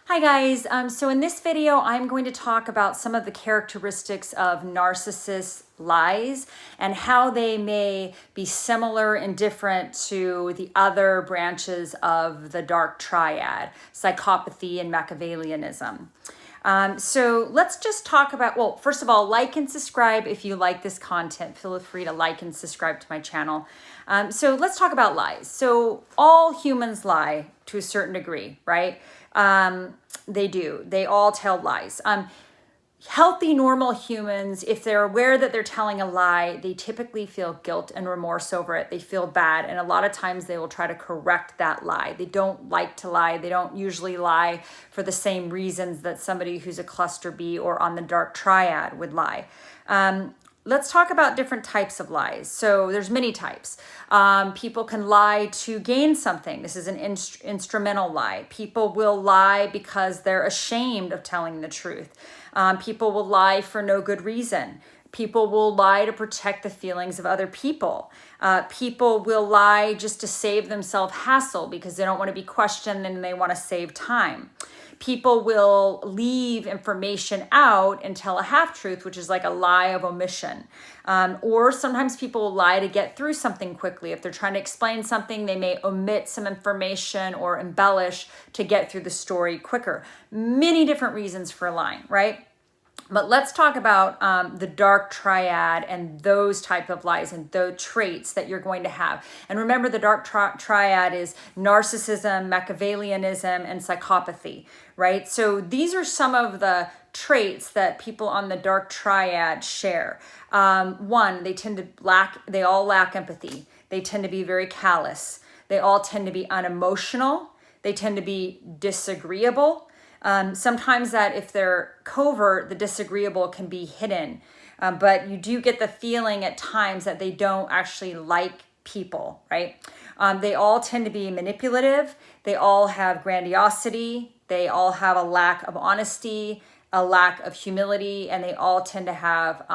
Hi guys, so in this video I'm going to talk about some of the characteristics of narcissist lies and how they may be similar and different to the other branches of the Dark Triad, psychopathy and Machiavellianism. So let's just talk about, well, first of all, like and subscribe if you like this content. Feel free to like and subscribe to my channel. So let's talk about lies. So all humans lie to a certain degree, right? They do. They all tell lies. Healthy, normal humans, if they're aware that they're telling a lie, they typically feel guilt and remorse over it. They feel bad. And a lot of times they will try to correct that lie. They don't like to lie. They don't usually lie for the same reasons that somebody who's a cluster B or on the Dark Triad would lie. Let's talk about different types of lies. So there's many types. People can lie to gain something. This is an instrumental lie. People will lie because they're ashamed of telling the truth. People will lie for no good reason. People will lie to protect the feelings of other people. People will lie just to save themselves hassle because they don't want to be questioned and they want to save time. People will leave information out and tell a half-truth, which is like a lie of omission. Or sometimes people will lie to get through something quickly. If they're trying to explain something, they may omit some information or embellish to get through the story quicker. Many different reasons for lying, right? But let's talk about the Dark Triad and those type of lies and the traits that you're going to have. And remember, the Dark Triad is narcissism, Machiavellianism, and psychopathy, right? So these are some of the traits that people on the Dark Triad share. One, they all lack empathy. They tend to be very callous. They all tend to be unemotional. They tend to be disagreeable. Sometimes that if they're covert, the disagreeable can be hidden. But you do get the feeling at times that they don't actually like people, right? They all tend to be manipulative. They all have grandiosity. They all have a lack of honesty, a lack of humility, and they all tend to have,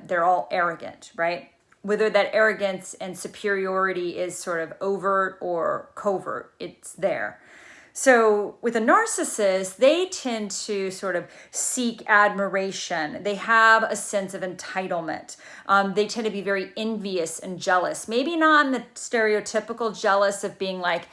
they're all arrogant, right? Whether that arrogance and superiority is sort of overt or covert, it's there. So with a narcissist, they tend to sort of seek admiration. They have a sense of entitlement. They tend to be very envious and jealous. Maybe not in the stereotypical jealous of being like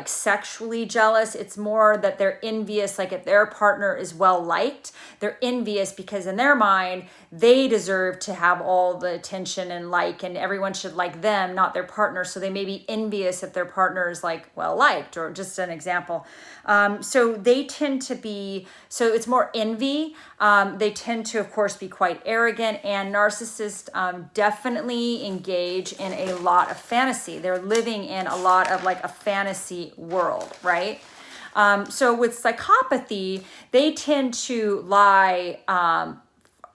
sexually jealous. It's more that they're envious, like if their partner is well liked, they're envious because in their mind, they deserve to have all the attention and everyone should like them, not their partner. So they may be envious if their partner is like well liked, or just an example. So they tend to be, so it's more envy. They tend to, of course, be quite arrogant, and narcissists definitely engage in a lot of fantasy. They're living in a lot of like a fantasy world, right? So with psychopathy, they tend to lie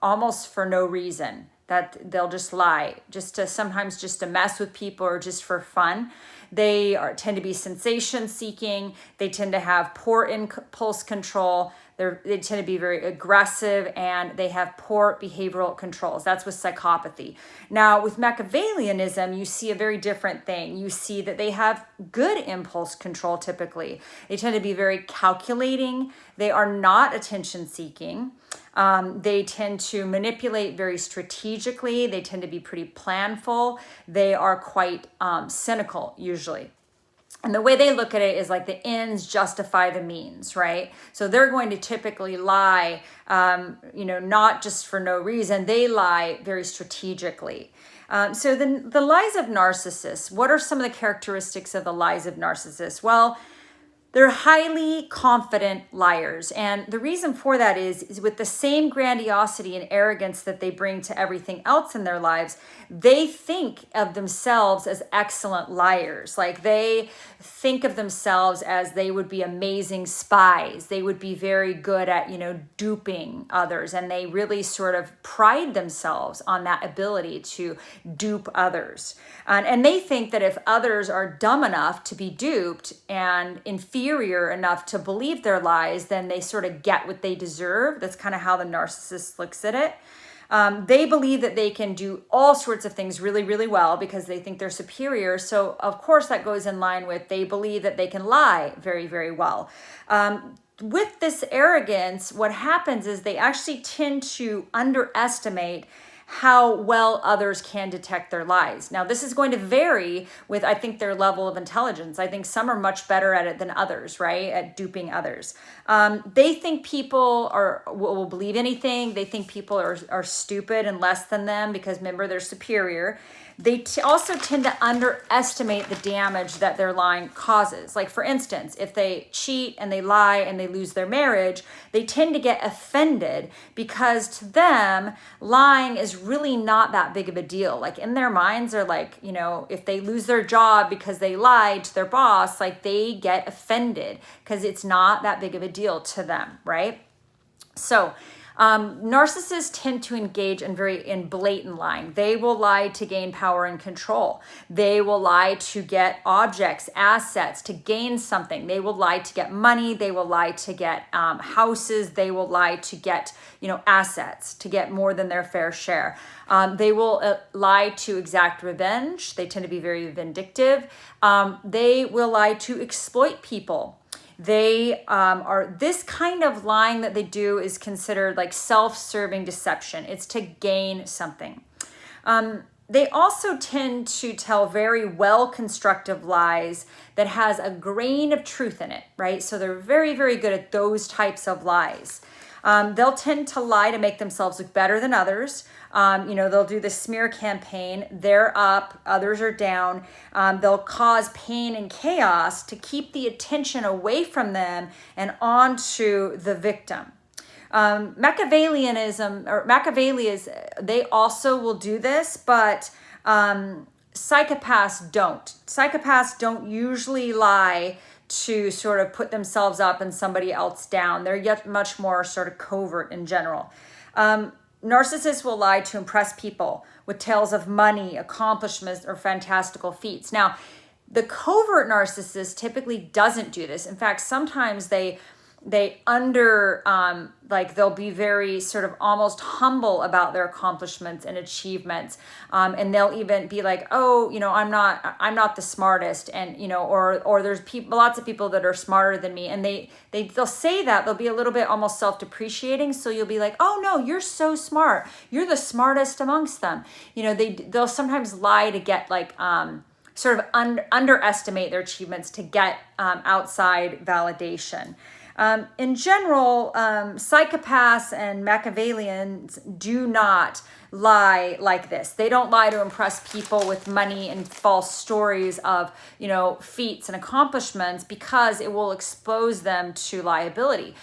almost for no reason. That they'll just lie, sometimes just to mess with people or just for fun. They tend to be sensation seeking. They tend to have poor impulse control. They tend to be very aggressive, and they have poor behavioral controls. That's with psychopathy. Now, with Machiavellianism, you see a very different thing. You see that they have good impulse control typically. They tend to be very calculating. They are not attention seeking. They tend to manipulate very strategically. They tend to be pretty planful. They are quite cynical usually. And the way they look at it is like the ends justify the means, right? So they're going to typically lie, not just for no reason. They lie very strategically. So the lies of narcissists, what are some of the characteristics of the lies of narcissists? Well, they're highly confident liars. And the reason for that is with the same grandiosity and arrogance that they bring to everything else in their lives, they think of themselves as excellent liars. Like they think of themselves as they would be amazing spies. They would be very good at, duping others. And they really sort of pride themselves on that ability to dupe others. And they think that if others are dumb enough to be duped and inferior enough to believe their lies, then they sort of get what they deserve. That's kind of how the narcissist looks at it. They believe that they can do all sorts of things really, really well because they think they're superior. So of course that goes in line with they believe that they can lie very, very well. With this arrogance, what happens is they actually tend to underestimate how well others can detect their lies. Now, this is going to vary with, I think, their level of intelligence. I think some are much better at it than others, right? At duping others. They think people will believe anything. They think people are stupid and less than them because, remember, they're superior. They also tend to underestimate the damage that their lying causes. Like, for instance, if they cheat and they lie and they lose their marriage, they tend to get offended because to them, lying is really not that big of a deal. Like, in their minds, they're like, you know, if they lose their job because they lied to their boss, like, they get offended because it's not that big of a deal to them, right? So, narcissists tend to engage in blatant lying. They will lie to gain power and control. They will lie to get objects, assets, to gain something. They will lie to get money. They will lie to get houses. They will lie to get, assets, to get more than their fair share. They will lie to exact revenge. They tend to be very vindictive. They will lie to exploit people. They this kind of lying that they do is considered like self-serving deception. It's to gain something. They also tend to tell very well-constructed lies that has a grain of truth in it, right? So they're very, very good at those types of lies. They'll tend to lie to make themselves look better than others. They'll do the smear campaign. They're up, others are down. They'll cause pain and chaos to keep the attention away from them and onto the victim. Machiavellians, they also will do this, but psychopaths don't. Psychopaths don't usually lie to sort of put themselves up and somebody else down. They're yet much more sort of covert in general. Narcissists will lie to impress people with tales of money, accomplishments, or fantastical feats. Now, the covert narcissist typically doesn't do this. In fact, sometimes they'll be very sort of almost humble about their accomplishments and achievements. And they'll even be like, oh, I'm not the smartest. And, or there's lots of people that are smarter than me. And they'll say that, they'll be a little bit almost self-depreciating. So you'll be like, oh no, you're so smart. You're the smartest amongst them. They'll sometimes lie to get sort of underestimate their achievements to get outside validation. In general, psychopaths and Machiavellians do not lie like this. They don't lie to impress people with money and false stories of, feats and accomplishments because it will expose them to liability.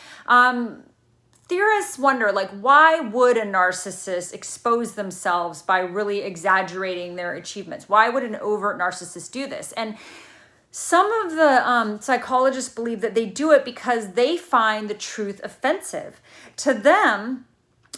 Theorists wonder, why would a narcissist expose themselves by really exaggerating their achievements? Why would an overt narcissist do this? And some of the psychologists believe that they do it because they find the truth offensive. To them,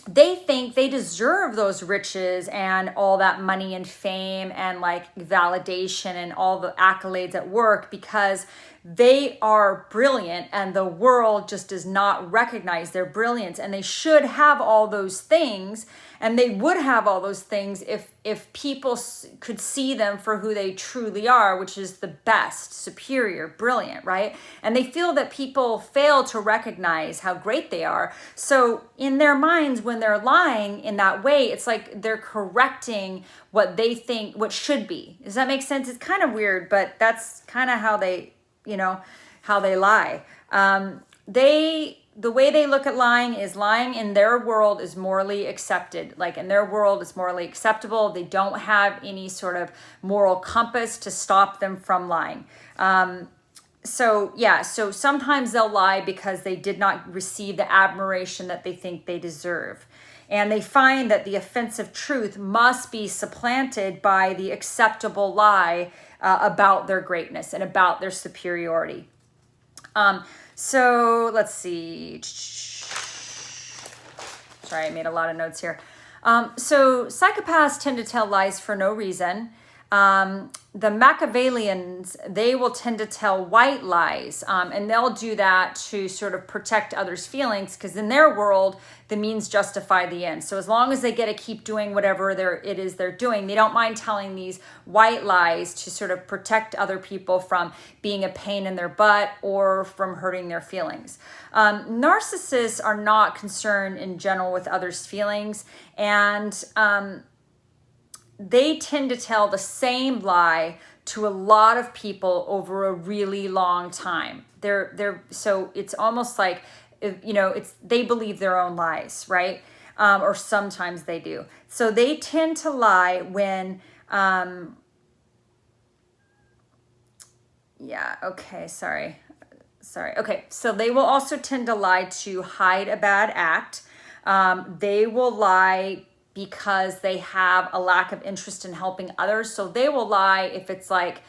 they think they deserve those riches and all that money and fame and validation and all the accolades at work because they are brilliant and the world just does not recognize their brilliance, and they should have all those things, and they would have all those things if people could see them for who they truly are, which is the best, superior, brilliant, right? And they feel that people fail to recognize how great they are. So in their minds, when they're lying in that way, it's like they're correcting what they think, what should be. Does that make sense? It's kind of weird, but that's kind of how they lie. The way they look at lying in their world is morally accepted. In their world, it's morally acceptable. They don't have any sort of moral compass to stop them from lying. So sometimes they'll lie because they did not receive the admiration that they think they deserve. And they find that the offensive truth must be supplanted by the acceptable lie about their greatness and about their superiority. So let's see. Sorry, I made a lot of notes here. So psychopaths tend to tell lies for no reason. The Machiavellians, they will tend to tell white lies, and they'll do that to sort of protect others' feelings, because in their world, the means justify the end. So as long as they get to keep doing whatever it is they're doing, they don't mind telling these white lies to sort of protect other people from being a pain in their butt or from hurting their feelings. Narcissists are not concerned in general with others' feelings, and they tend to tell the same lie to a lot of people over a really long time. So it's almost like, they believe their own lies, right? Or sometimes they do. So they tend to lie when, Okay, so they will also tend to lie to hide a bad act. They will lie because they have a lack of interest in helping others. So they will lie if it's like,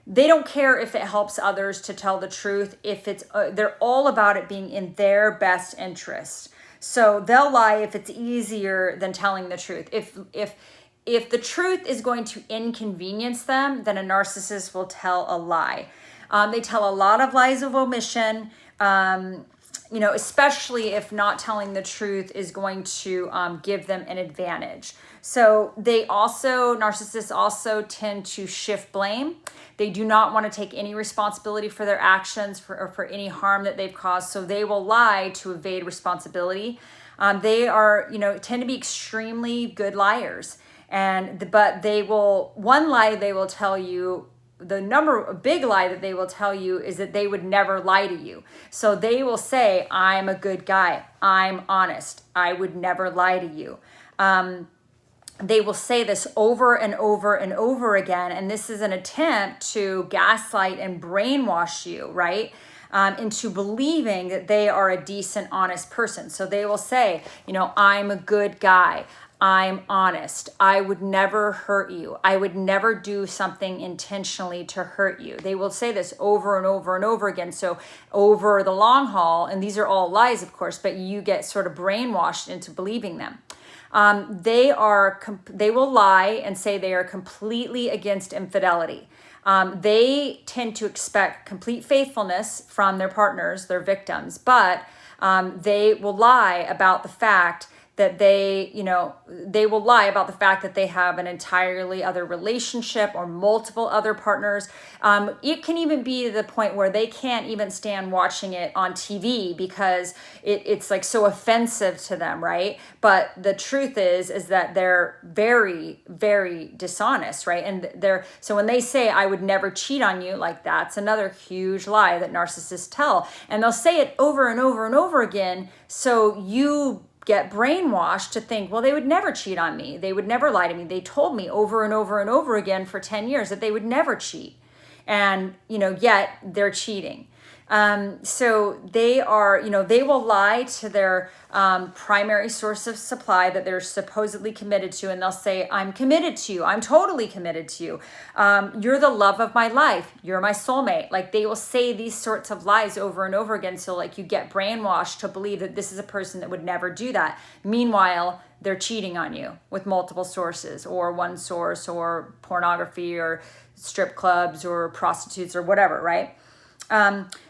they don't care if it helps others to tell the truth. If it's, they're all about it being in their best interest. So they'll lie if it's easier than telling the truth. If the truth is going to inconvenience them, then a narcissist will tell a lie. They tell a lot of lies of omission, especially if not telling the truth is going to give them an advantage. So narcissists also tend to shift blame. They do not want to take any responsibility for their actions or for any harm that they've caused. So they will lie to evade responsibility. They are, tend to be extremely good liars. But one lie they will tell you, a big lie that they will tell you is that they would never lie to you. So they will say, I'm a good guy. I'm honest. I would never lie to you. They will say this over and over and over again. And this is an attempt to gaslight and brainwash you, right? Into believing that they are a decent, honest person. So they will say, I'm a good guy. I'm honest. I would never hurt you. I would never do something intentionally to hurt you. They will say this over and over and over again. So over the long haul, and these are all lies, of course, but you get sort of brainwashed into believing them. They will lie and say they are completely against infidelity. They tend to expect complete faithfulness from their partners, their victims, but they will lie about the fact that they will lie about the fact that they have an entirely other relationship or multiple other partners. It can even be to the point where they can't even stand watching it on TV because it's like so offensive to them, right? But the truth is that they're very, very dishonest, right? And so when they say, I would never cheat on you, like that's another huge lie that narcissists tell. And they'll say it over and over and over again. So you get brainwashed to think, well, they would never cheat on me. They would never lie to me. They told me over and over and over again for 10 years that they would never cheat. And, yet they're cheating. So they will lie to their primary source of supply that they're supposedly committed to. And they'll say, I'm committed to you. I'm totally committed to you. You're the love of my life. You're my soulmate. Like they will say these sorts of lies over and over again. So like you get brainwashed to believe that this is a person that would never do that. Meanwhile, they're cheating on you with multiple sources or one source or pornography or strip clubs or prostitutes or whatever, right?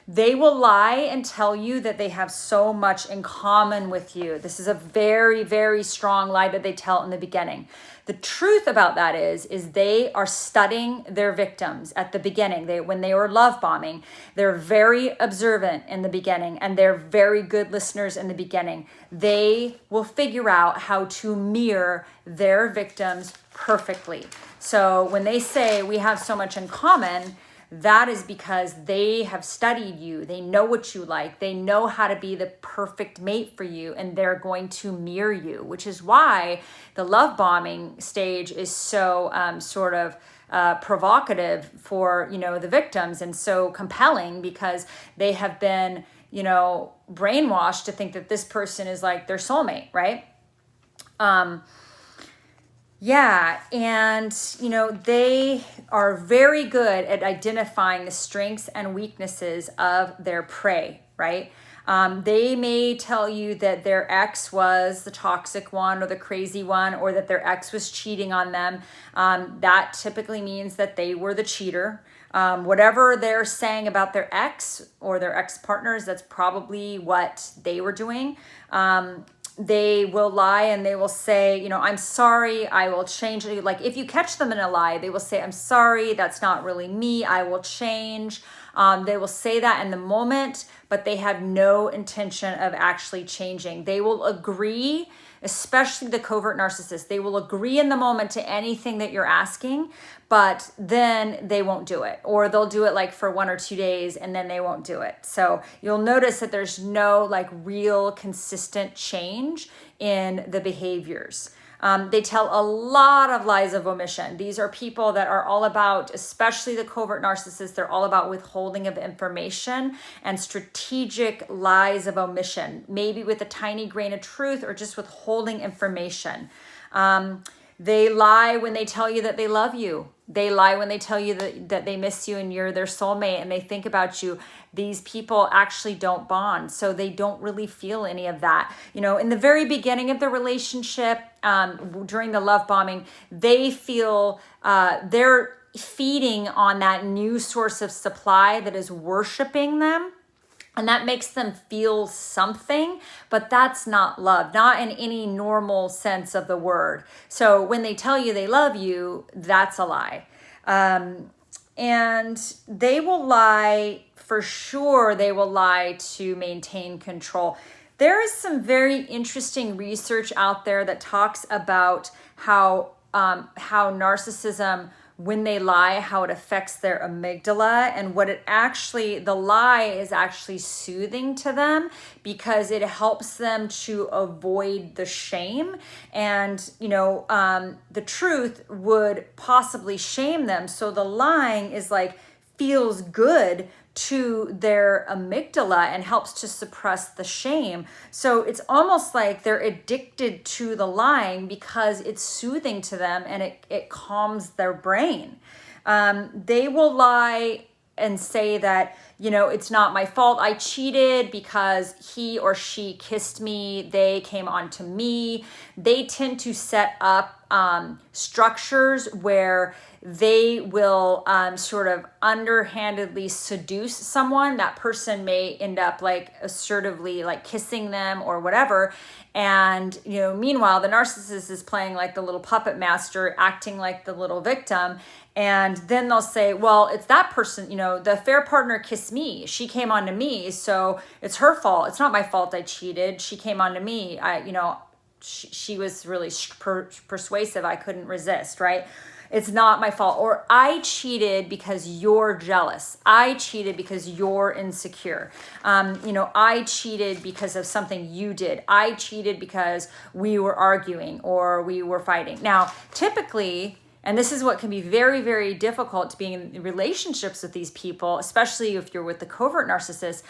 They will lie and tell you that they have so much in common with you. This is a very, very strong lie that they tell in the beginning. The truth about that is they are studying their victims at the beginning. When they were love bombing, they're very observant in the beginning and they're very good listeners in the beginning. They will figure out how to mirror their victims perfectly. So when they say we have so much in common, that is because they have studied you. They know what you like. They know how to be the perfect mate for you, and they're going to mirror you, which is why the love bombing stage is so provocative for, the victims and so compelling because they have been, brainwashed to think that this person is like their soulmate, right? Yeah, and they are very good at identifying the strengths and weaknesses of their prey, right? They may tell you that their ex was the toxic one or the crazy one, or that their ex was cheating on them. That typically means that they were the cheater. Whatever they're saying about their ex or their ex-partners, that's probably what they were doing. They will lie and they will say, you know, I'm sorry, I will change. Like if you catch them in a lie, they will say, I'm sorry, that's not really me, I will change. They will say that in the moment, but they have no intention of actually changing. They will agree, especially the covert narcissist. They will agree in the moment to anything that you're asking, but then they won't do it. Or they'll do it like for 1 or 2 days and then they won't do it. So you'll notice that there's no like real consistent change in the behaviors. They tell a lot of lies of omission. These are people that are all about, especially the covert narcissists, they're all about withholding of information and strategic lies of omission, maybe with a tiny grain of truth or just withholding information. They lie when they tell you that they love you. They lie when they tell you that they miss you and you're their soulmate and they think about you. These people actually don't bond, so they don't really feel any of that. You know, in the very beginning of the relationship, during the love bombing, they feel they're feeding on that new source of supply that is worshiping them. And that makes them feel something, but that's not love, not in any normal sense of the word. So when they tell you they love you, that's a lie. And they will lie, for sure, they will lie to maintain control. There is some very interesting research out there that talks about how narcissism, when they lie, how it affects their amygdala, and what it actually, the lie is actually soothing to them because it helps them to avoid the shame. And, you know, the truth would possibly shame them. So the lying is like, feels good to their amygdala and helps to suppress the shame. So it's almost like they're addicted to the lying because it's soothing to them and it calms their brain. They will lie and say that, you know, it's not my fault. I cheated because he or she kissed me. They came on to me. They tend to set up structures where they will sort of underhandedly seduce someone. That person may end up like assertively like kissing them or whatever. And, you know, meanwhile, the narcissist is playing like the little puppet master, acting like the little victim. And then they'll say, well, it's that person, you know, the affair partner kissed me. She came on to me. So it's her fault. It's not my fault I cheated. She came on to me. She was really persuasive. I couldn't resist, right? It's not my fault. Or I cheated because you're jealous. I cheated because you're insecure. I cheated because of something you did. I cheated because we were arguing or we were fighting. Now, typically, and this is what can be very, very difficult to be in relationships with these people, especially if you're with the covert narcissist.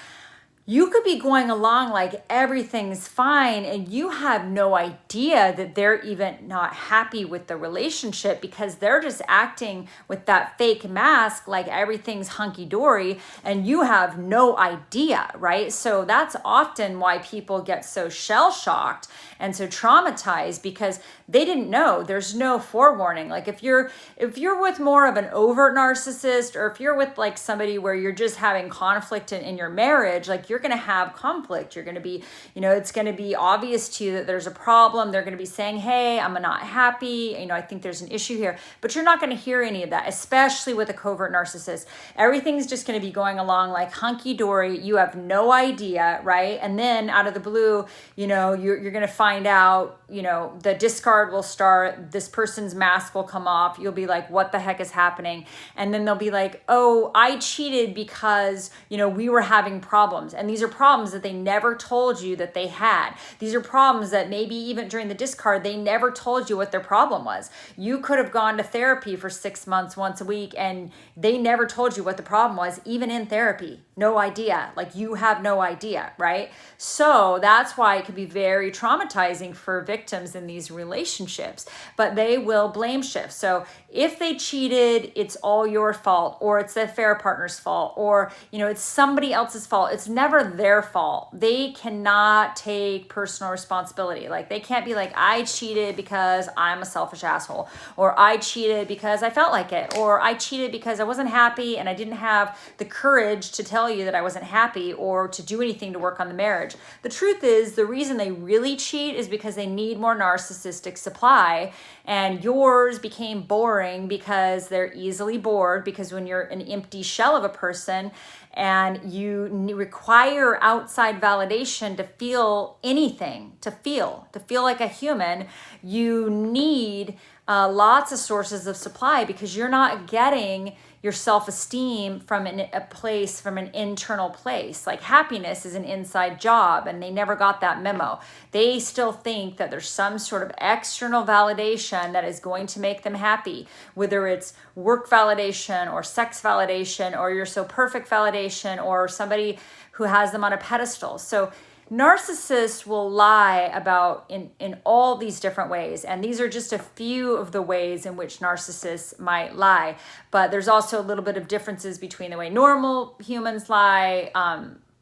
You could be going along like everything's fine and you have no idea that they're even not happy with the relationship because they're just acting with that fake mask like everything's hunky-dory and you have no idea, right? So that's often why people get so shell-shocked and so traumatized because they didn't know. There's no forewarning. Like if you're with more of an overt narcissist or if you're with like somebody where you're just having conflict in your marriage, like you're going to have conflict. You're going to be, it's going to be obvious to you that there's a problem. They're going to be saying, hey, I'm not happy. I think there's an issue here, but you're not going to hear any of that, especially with a covert narcissist. Everything's just going to be going along like hunky-dory. You have no idea, right? And then out of the blue, you're going to find out, the discard will start. This person's mask will come off. You'll be like, what the heck is happening? And then they'll be like, oh, I cheated because, we were having problems. And these are problems that they never told you that they had. These are problems that maybe even during the discard, they never told you what their problem was. You could have gone to therapy for 6 months, once a week, and they never told you what the problem was, even in therapy. No idea. Like you have no idea, right? So that's why it can be very traumatizing for victims in these relationships, but they will blame shift. So if they cheated, it's all your fault, or it's the affair partner's fault, or, it's somebody else's fault. It's never never their fault. They cannot take personal responsibility. Like they can't be like, I cheated because I'm a selfish asshole, or I cheated because I felt like it, or I cheated because I wasn't happy and I didn't have the courage to tell you that I wasn't happy or to do anything to work on the marriage. The truth is, the reason they really cheat is because they need more narcissistic supply, and yours became boring because they're easily bored, because when you're an empty shell of a person and you require outside validation to feel anything, to feel like a human, you need lots of sources of supply, because you're not getting your self-esteem from an internal place. Like happiness is an inside job, and they never got that memo. They still think that there's some sort of external validation that is going to make them happy, whether it's work validation or sex validation or you're so perfect validation or somebody who has them on a pedestal. So narcissists will lie about in all these different ways, and these are just a few of the ways in which narcissists might lie. But there's also a little bit of differences between the way normal humans lie,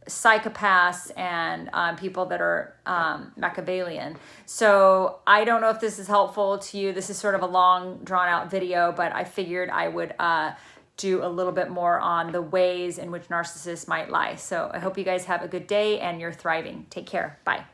psychopaths, and people that are Machiavellian. So I don't know if this is helpful to you. This is sort of a long, drawn out video, but I figured I would do a little bit more on the ways in which narcissists might lie. So I hope you guys have a good day and you're thriving. Take care. Bye.